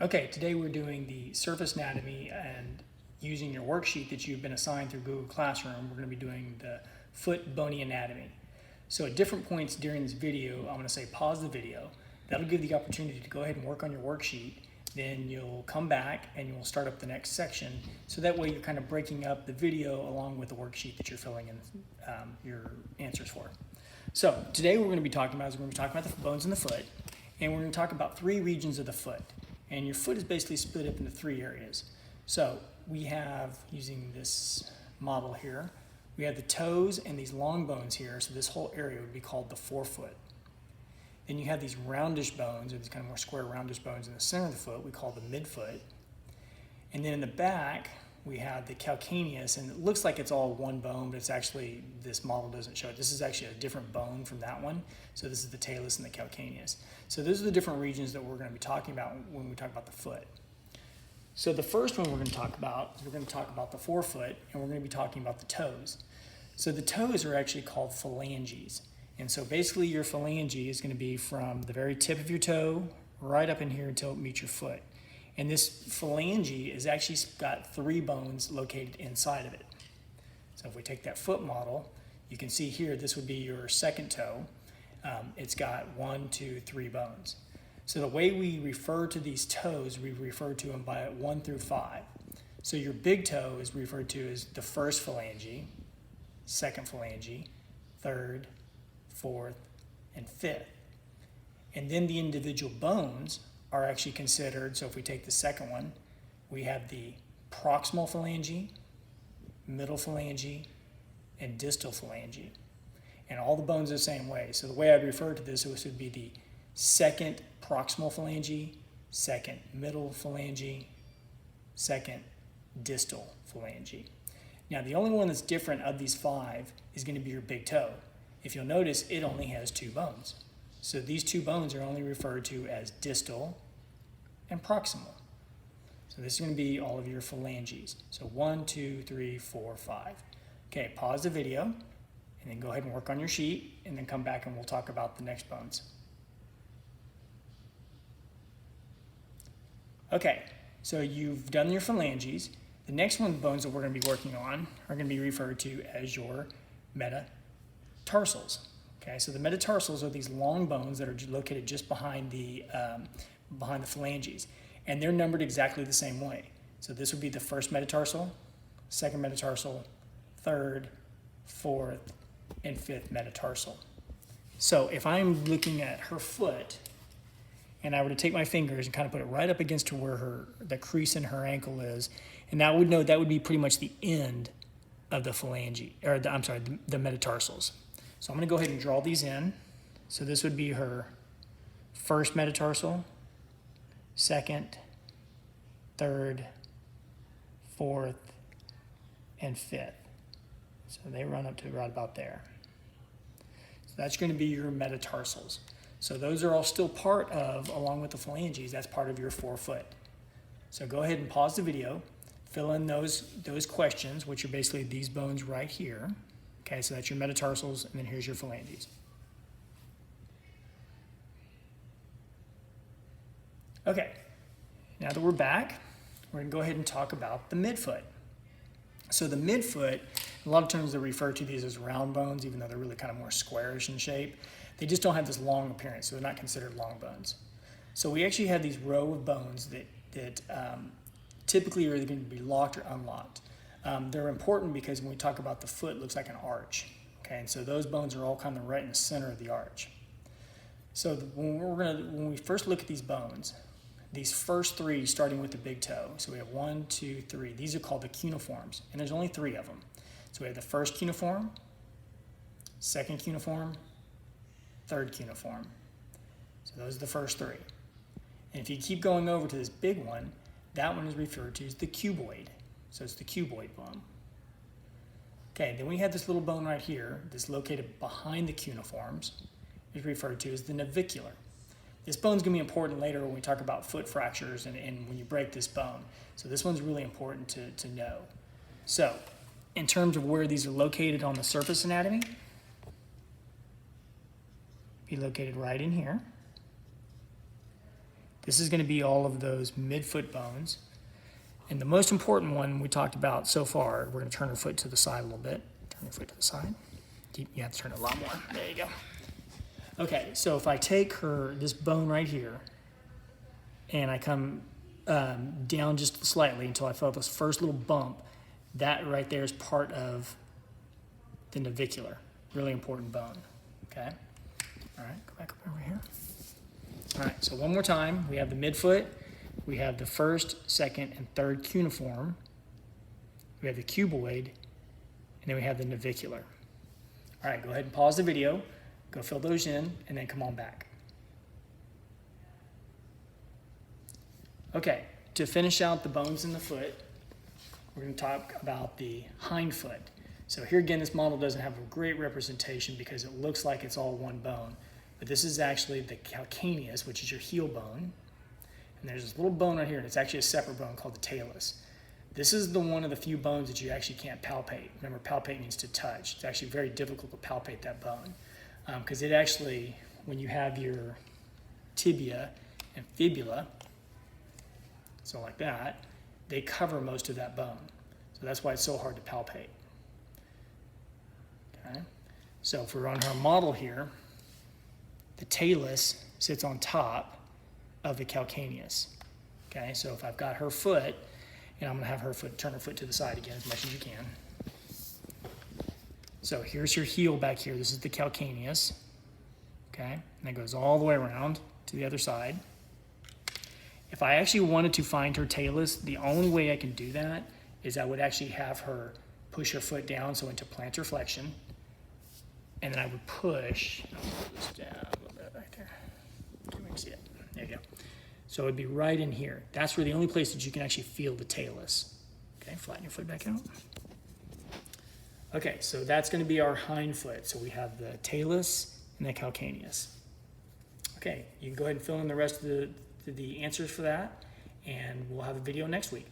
Okay, today we're doing the surface anatomy and using your worksheet that you've been assigned through Google Classroom, we're going to be doing the foot bony anatomy. So at different points during this video, I'm going to say pause the video. That'll give you the opportunity to go ahead and work on your worksheet. Then you'll come back and you'll start up the next section. So that way you're kind of breaking up the video along with the worksheet that you're filling in your answers for. So today we're going to be talking about the bones in the foot, and we're going to talk about three regions of the foot. And your foot is basically split up into three areas. So we have, using this model here, we have the toes and these long bones here. So this whole area would be called the forefoot. Then you have these roundish bones, or these kind of more square roundish bones in the center of the foot, we call the midfoot. And then in the back, we have the calcaneus, and it looks like it's all one bone, but it's actually, this model doesn't show it. This is actually a different bone from that one. So this is the talus and the calcaneus. So those are the different regions that we're going to be talking about when we talk about the foot. So the first one we're going to talk about is we're going to talk about the forefoot, and we're going to be talking about the toes. So the toes are actually called phalanges. And so basically your phalange is going to be from the very tip of your toe right up in here until it meets your foot. And this phalange is actually got three bones located inside of it. So if we take that foot model, you can see here, this would be your second toe. It's got 1, 2, 3 bones. So the way we refer to these toes, we refer to them by 1 through 5. So your big toe is referred to as the first phalange, second phalange, third, fourth, and fifth. And then the individual bones are actually considered, so if we take the second one, we have the proximal phalange, middle phalange, and distal phalange. And all the bones are the same way. So the way I'd refer to this would be the second proximal phalange, second middle phalange, second distal phalange. Now the only one that's different of these 5 is going to be your big toe. If you'll notice, it only has 2 bones. So these 2 bones are only referred to as distal and proximal. So this is going to be all of your phalanges. So 1, 2, 3, 4, 5. Okay, pause the video and then go ahead and work on your sheet and then come back and we'll talk about the next bones. Okay, so you've done your phalanges. The next one of the bones that we're going to be working on are going to be referred to as your metatarsals. Okay, so the metatarsals are these long bones that are located just behind the phalanges, and they're numbered exactly the same way. So this would be the first metatarsal, second metatarsal, third, fourth, and fifth metatarsal. So if I'm looking at her foot, and I were to take my fingers and kind of put it right up against to where the crease in her ankle is, and that would be pretty much the end of the phalange, or the metatarsals. So I'm going to go ahead and draw these in. So this would be her first metatarsal, second, third, fourth, and fifth. So they run up to right about there. So that's going to be your metatarsals. So those are all still part of, along with the phalanges, that's part of your forefoot. So go ahead and pause the video, fill in those questions, which are basically these bones right here. Okay, so that's your metatarsals, and then here's your phalanges. Okay, now that we're back, we're going to go ahead and talk about the midfoot. So the midfoot, a lot of times they refer to these as round bones, even though they're really kind of more squarish in shape. They just don't have this long appearance, so they're not considered long bones. So we actually have these row of bones that typically are either going to be locked or unlocked. They're important because when we talk about the foot, it looks like an arch. Okay, and so those bones are all kind of right in the center of the arch. So when we first look at these bones, these first 3 starting with the big toe, so we have 1, 2, 3. These are called the cuneiforms, and there's only 3 of them. So we have the first cuneiform, second cuneiform, third cuneiform. So those are the first 3. And if you keep going over to this big one, that one is referred to as the cuboid. So it's the cuboid bone. Okay, then we have this little bone right here that's located behind the cuneiforms. It's referred to as the navicular. This bone's going to be important later when we talk about foot fractures and when you break this bone. So this one's really important to know. So in terms of where these are located on the surface anatomy, be located right in here. This is going to be all of those midfoot bones. And the most important one we talked about so far, we're going to turn her foot to the side a little bit. Turn her foot to the side. You have to turn it a lot more. There you go. Okay, so if I take this bone right here, and I come down just slightly until I felt this first little bump, that right there is part of the navicular. Really important bone, okay? All right, go back up over here. All right, so one more time. We have the midfoot. We have the first, second, and third cuneiform. We have the cuboid, and then we have the navicular. All right, go ahead and pause the video, go fill those in, and then come on back. Okay, to finish out the bones in the foot, we're going to talk about the hind foot. So here again, this model doesn't have a great representation because it looks like it's all one bone. But this is actually the calcaneus, which is your heel bone. And there's this little bone right here, and it's actually a separate bone called the talus. This is one of the few bones that you actually can't palpate. Remember, palpate means to touch. It's actually very difficult to palpate that bone because it actually, when you have your tibia and fibula, so like that, they cover most of that bone. So that's why it's so hard to palpate. Okay. So if we're on our model here, the talus sits on top of the calcaneus. Okay, so if I've got her foot, and I'm gonna have her foot, turn her foot to the side again as much as you can. So here's your heel back here. This is the calcaneus. Okay, and that goes all the way around to the other side. If I actually wanted to find her talus, the only way I can do that is I would actually have her push her foot down, so into plantar flexion, and then I would push, I'll pull this down a little bit right there. You can see it. There you go. So it'd be right in here. That's where the only place that you can actually feel the talus. Okay, flatten your foot back out. Okay, so that's going to be our hind foot. So we have the talus and the calcaneus. Okay, you can go ahead and fill in the rest of the answers for that, and we'll have a video next week.